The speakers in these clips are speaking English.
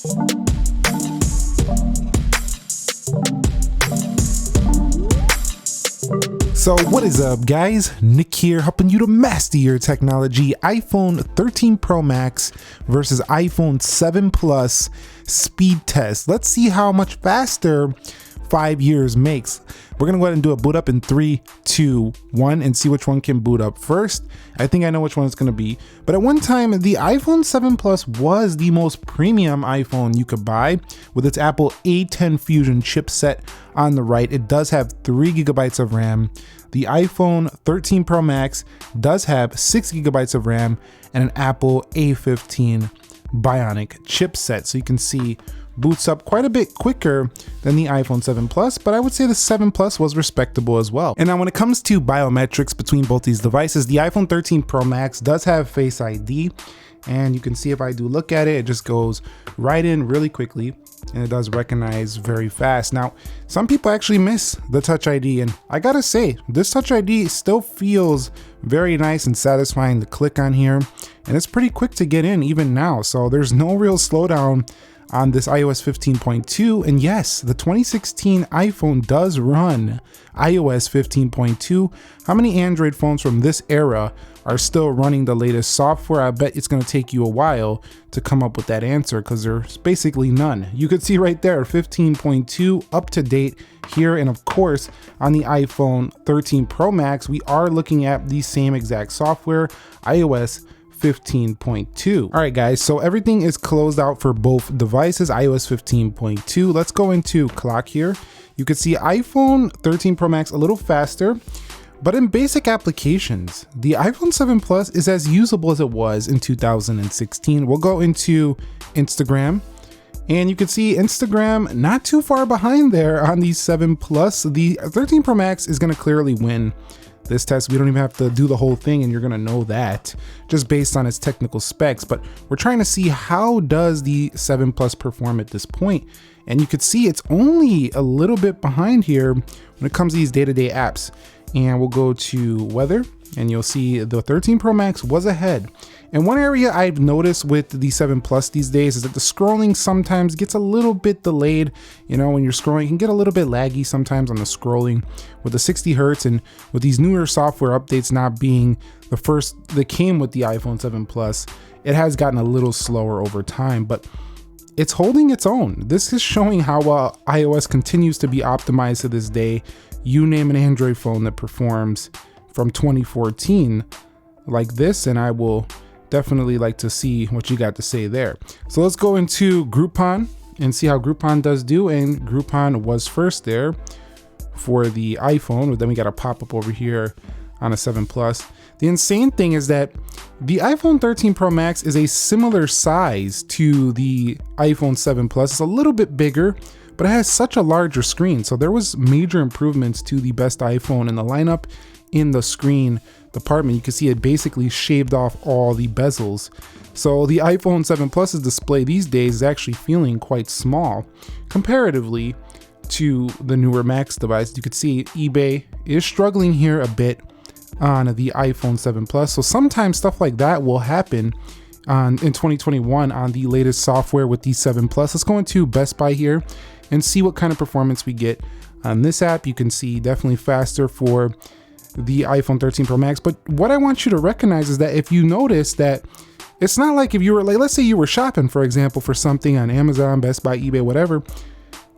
So what is up, guys? Nick here, helping you to master your technology. iPhone 13 Pro Max versus iPhone 7 Plus speed test. Let's see how much faster 5 years makes. We're gonna go ahead and do a boot up in 3, 2, 1 and see which one can boot up first. I think I know which one it's gonna be. But at one time, the iPhone 7 Plus was the most premium iPhone you could buy with its Apple A10 Fusion chipset on the right. It does have 3 gigabytes of RAM. The iPhone 13 Pro Max does have 6 gigabytes of RAM and an Apple A15 Bionic chipset. So you can see boots up quite a bit quicker than the iPhone 7 Plus, but I would say the 7 Plus was respectable as well. And now when it comes to biometrics between both these devices, the iPhone 13 Pro Max does have Face ID, and you can see if I do look at it, it just goes right in really quickly, and it does recognize very fast. Now, some people actually miss the Touch ID, and I gotta say, this Touch ID still feels very nice and satisfying to click on here, and it's pretty quick to get in even now, so there's no real slowdown on this iOS 15.2, and yes, the 2016 iPhone does run iOS 15.2. How many Android phones from this era are still running the latest software? I bet it's gonna take you a while to come up with that answer because there's basically none. You could see right there, 15.2 up to date here, and of course, on the iPhone 13 Pro Max, we are looking at the same exact software, iOS 15.2. All right, guys, so everything is closed out for both devices, iOS 15.2. Let's go into clock here. You can see iPhone 13 Pro Max a little faster, but in basic applications, the iPhone 7 Plus is as usable as it was in 2016. We'll go into Instagram, and you can see Instagram not too far behind there on the 7 Plus. The 13 Pro Max is gonna clearly win this test. We don't even have to do the whole thing, and you're gonna know that just based on its technical specs. But we're trying to see how does the 7 Plus perform at this point. And you could see it's only a little bit behind here when it comes to these day-to-day apps. And we'll go to weather, and you'll see the 13 Pro Max was ahead. And one area I've noticed with the 7 Plus these days is that the scrolling sometimes gets a little bit delayed. You know, when you're scrolling, it can get a little bit laggy sometimes on the scrolling with the 60 Hertz, and with these newer software updates not being the first that came with the iPhone 7 Plus, it has gotten a little slower over time, but it's holding its own. This is showing how iOS continues to be optimized to this day. You name an Android phone that performs from 2014 like this, and I will definitely like to see what you got to say there. So let's go into Groupon and see how Groupon does do, and Groupon was first there for the iPhone, but then we got a pop-up over here on a 7 Plus. The insane thing is that the iPhone 13 Pro Max is a similar size to the iPhone 7 Plus. It's a little bit bigger, but it has such a larger screen. So there was major improvements to the best iPhone in the lineup. In the screen department, you can see it basically shaved off all the bezels. So the iPhone 7 Plus's display these days is actually feeling quite small comparatively to the newer Max device. You could see eBay is struggling here a bit on the iPhone 7 Plus. So sometimes stuff like that will happen in 2021 on the latest software with the 7 Plus. Let's go into Best Buy here and see what kind of performance we get on this app. You can see definitely faster for the iPhone 13 Pro Max. But what I want you to recognize is that if you notice that it's not like if you were, like, let's say you were shopping, for example, for something on Amazon, Best Buy, eBay, whatever,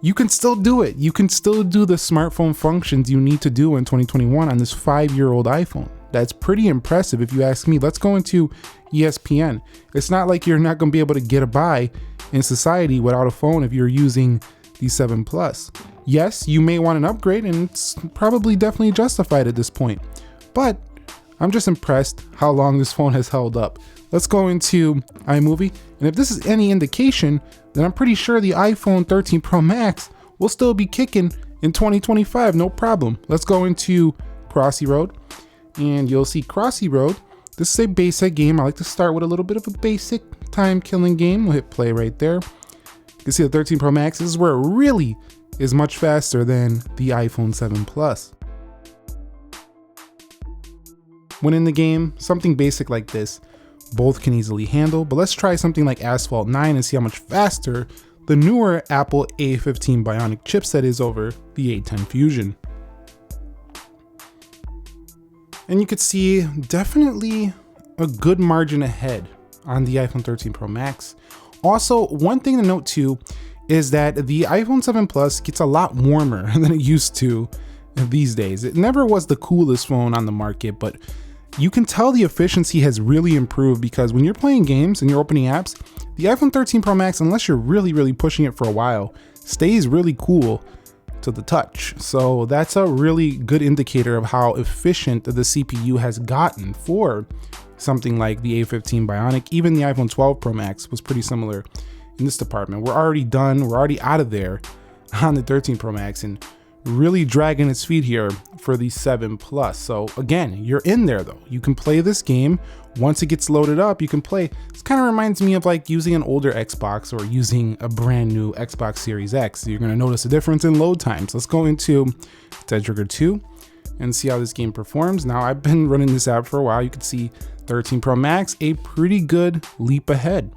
you can still do it. You can still do the smartphone functions you need to do in 2021 on this 5-year-old iPhone. That's pretty impressive if you ask me. Let's go into ESPN. It's not like you're not gonna be able to get by in society without a phone if you're using the 7 Plus. Yes, you may want an upgrade, and it's probably definitely justified at this point, but I'm just impressed how long this phone has held up. Let's go into iMovie, and if this is any indication, then I'm pretty sure the iPhone 13 Pro Max will still be kicking in 2025, no problem. Let's go into Crossy Road, and you'll see Crossy Road. This is a basic game. I like to start with a little bit of a basic time-killing game. We'll hit play right there. You can see the 13 Pro Max. This is where it really is much faster than the iPhone 7 Plus. When in the game, something basic like this both can easily handle. But let's try something like Asphalt 9 and see how much faster the newer Apple A15 Bionic chipset is over the A10 Fusion. And you could see definitely a good margin ahead on the iPhone 13 Pro Max. Also, one thing to note too is that the iPhone 7 Plus gets a lot warmer than it used to these days. It never was the coolest phone on the market, but you can tell the efficiency has really improved, because when you're playing games and you're opening apps, the iPhone 13 Pro Max, unless you're really pushing it for a while, stays really cool to the touch. So that's a really good indicator of how efficient the CPU has gotten for something like the A15 Bionic. Even the iPhone 12 Pro Max was pretty similar in this department. We're already done, we're already out of there on the 13 Pro Max, and really dragging its feet here for the 7 Plus. So again, you're in there though. You can play this game. Once it gets loaded up, you can play. This kind of reminds me of like using an older Xbox or using a brand new Xbox Series X. You're gonna notice a difference in load times. Let's go into Dead Trigger 2 and see how this game performs. Now, I've been running this app for a while. You can see 13 Pro Max, a pretty good leap ahead.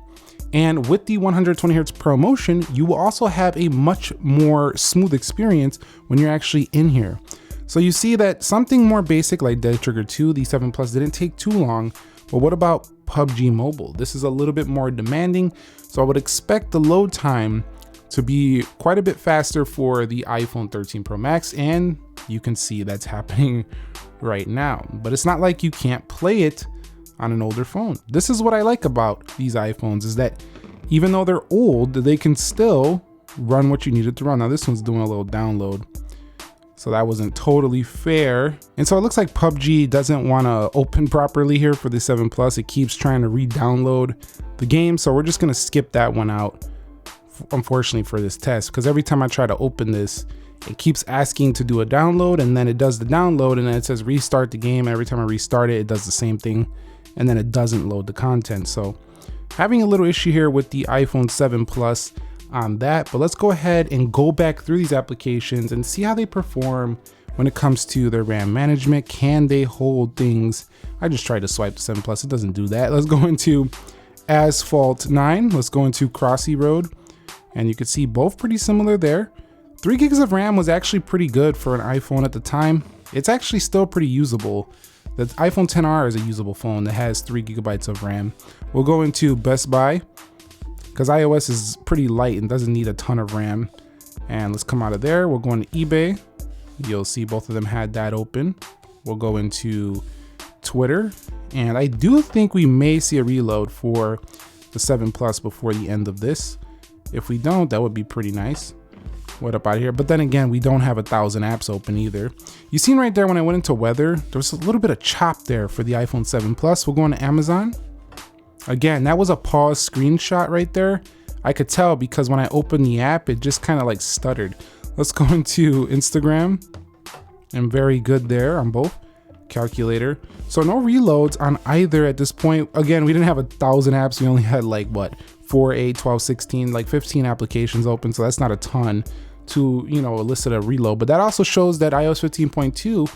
And with the 120 Hz ProMotion, you will also have a much more smooth experience when you're actually in here. So you see that something more basic like Dead Trigger 2, the 7 Plus didn't take too long. But what about PUBG Mobile? This is a little bit more demanding, so I would expect the load time to be quite a bit faster for the iPhone 13 Pro Max, and you can see that's happening right now. But it's not like you can't play it on an older phone. This is what I like about these iPhones, is that even though they're old, they can still run what you need it to run. Now this one's doing a little download, so that wasn't totally fair. And so it looks like PUBG doesn't want to open properly here for the 7 Plus. It keeps trying to re-download the game, so we're just going to skip that one out, unfortunately, for this test, because every time I try to open this, it keeps asking to do a download, and then it does the download, and then it says restart the game. Every time I restart it, it does the same thing, and then it doesn't load the content. So having a little issue here with the iPhone 7 Plus on that. But let's go ahead and go back through these applications and see how they perform when it comes to their RAM management. Can they hold things? I just tried to swipe the 7 Plus, it doesn't do that. Let's go into Asphalt 9. Let's go into Crossy Road, and you can see both pretty similar there. 3 gigs of RAM was actually pretty good for an iPhone at the time. It's actually still pretty usable. The iPhone XR is a usable phone that has 3 gigabytes of RAM. We'll go into Best Buy, because iOS is pretty light and doesn't need a ton of RAM. And let's come out of there. We'll go into eBay. You'll see both of them had that open. We'll go into Twitter, and I do think we may see a reload for the 7 Plus before the end of this. If we don't, that would be pretty nice. What up out here? But then again, we don't have 1,000 apps open either. You seen right there when I went into weather, there was a little bit of chop there for the iPhone 7 Plus. We'll go into Amazon. Again, that was a pause screenshot right there. I could tell because when I opened the app, it just kind of like stuttered. Let's go into Instagram, and very good there on both. Calculator. So no reloads on either at this point. Again, we didn't have 1,000 apps. We only had like what, 4, 8, 12, 16, like 15 applications open. So that's not a ton to, you know, elicit a reload. But that also shows that iOS 15.2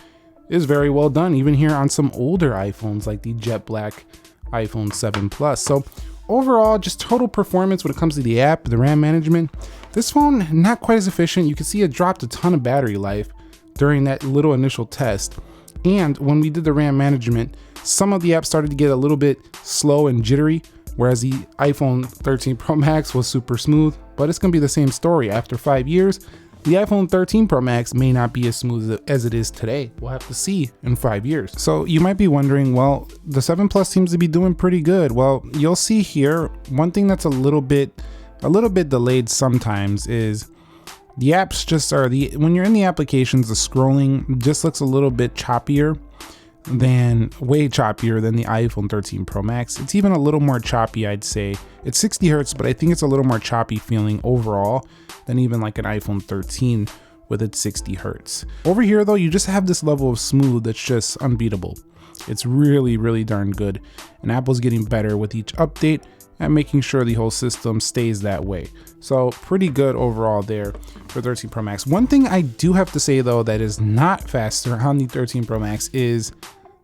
is very well done, even here on some older iPhones like the jet black iPhone 7 Plus. So overall, just total performance when it comes to the app, the RAM management, this phone not quite as efficient. You can see it dropped a ton of battery life during that little initial test. And when we did the RAM management, some of the apps started to get a little bit slow and jittery, whereas the iPhone 13 Pro Max was super smooth. But it's gonna be the same story. After 5 years, the iPhone 13 Pro Max may not be as smooth as it is today. We'll have to see in 5 years. So you might be wondering, well, the 7 Plus seems to be doing pretty good. Well, you'll see here, one thing that's a little bit delayed sometimes is the apps just are when you're in the applications, the scrolling just looks a little bit choppier way choppier than the iPhone 13 Pro Max. It's even a little more choppy, I'd say. It's 60 Hertz, but I think it's a little more choppy feeling overall than even like an iPhone 13 with its 60 Hertz. Over here though, you just have this level of smooth that's just unbeatable. It's really, really darn good. And Apple's getting better with each update and making sure the whole system stays that way. So pretty good overall there for 13 Pro Max. One thing I do have to say though that is not faster on the 13 Pro Max is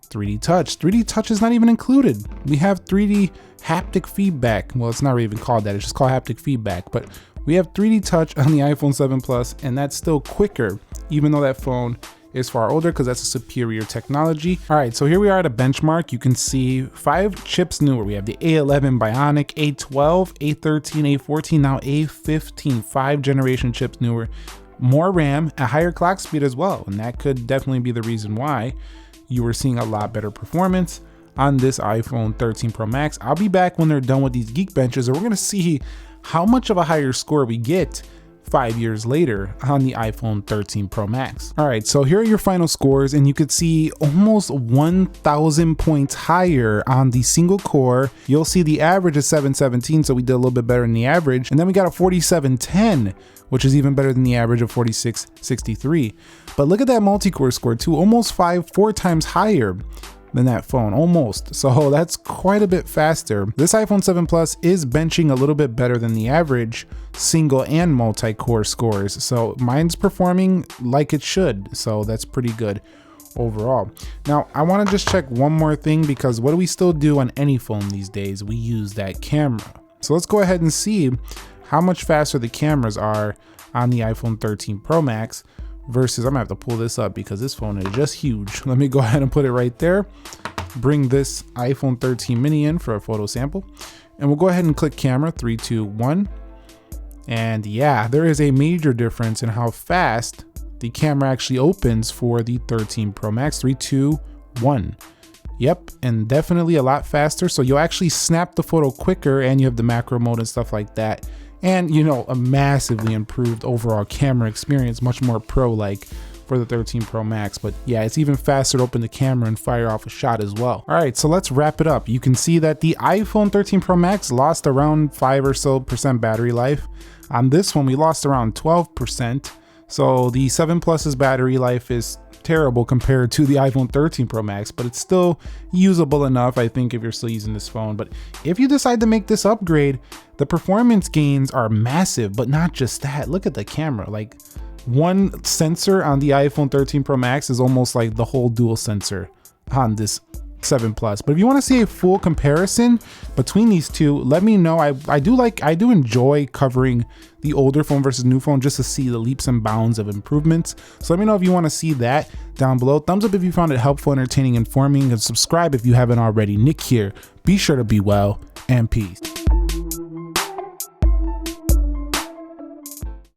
3D touch. 3D touch is not even included. We have 3D haptic feedback. Well, it's not even called that. It's just called haptic feedback. But we have 3D touch on the iPhone 7 Plus, and that's still quicker, even though that phone is far older, because that's a superior technology. All right, so here we are at a benchmark. You can see 5 chips newer. We have the A11 Bionic, A12, A13, A14, now A15, 5 generation chips newer. More RAM, a higher clock speed as well, and that could definitely be the reason why you were seeing a lot better performance on this iPhone 13 Pro Max. I'll be back when they're done with these Geekbenches, and we're gonna see how much of a higher score we get 5 years later on the iPhone 13 Pro Max. All right, so here are your final scores, and you could see almost 1,000 points higher on the single core. You'll see the average is 717, so we did a little bit better than the average. And then we got a 4710, which is even better than the average of 4663. But look at that multi-core score too, almost 4 times higher than that phone, almost. So that's quite a bit faster. This iPhone 7 Plus is benching a little bit better than the average single and multi-core scores. So mine's performing like it should. So that's pretty good overall. Now I want to just check one more thing, because what do we still do on any phone these days? We use that camera. So let's go ahead and see how much faster the cameras are on the iPhone 13 Pro Max versus, I'm gonna have to pull this up because this phone is just huge. Let me go ahead and put it right there. Bring this iPhone 13 mini in for a photo sample, and we'll go ahead and click camera, 3, 2, 1. And yeah, there is a major difference in how fast the camera actually opens for the 13 Pro Max. 3, 2, 1. Yep, and definitely a lot faster. So you'll actually snap the photo quicker, and you have the macro mode and stuff like that. And you know, a massively improved overall camera experience, much more pro-like for the 13 Pro Max. But yeah, it's even faster to open the camera and fire off a shot as well. All right, so let's wrap it up. You can see that the iPhone 13 Pro Max lost around 5% or so battery life. On this one, we lost around 12%. So the 7 Plus's battery life is terrible compared to the iPhone 13 Pro Max, but it's still usable enough, I think, if you're still using this phone. But if you decide to make this upgrade, the performance gains are massive. But not just that, look at the camera. Like, one sensor on the iPhone 13 Pro Max is almost like the whole dual sensor on this 7 Plus. But if you want to see a full comparison between these two, let me know. I do enjoy covering the older phone versus new phone just to see the leaps and bounds of improvements. So let me know if you want to see that down below. Thumbs up if you found it helpful, entertaining, informing, and subscribe if you haven't already. Nick here. Be sure to be well, and peace.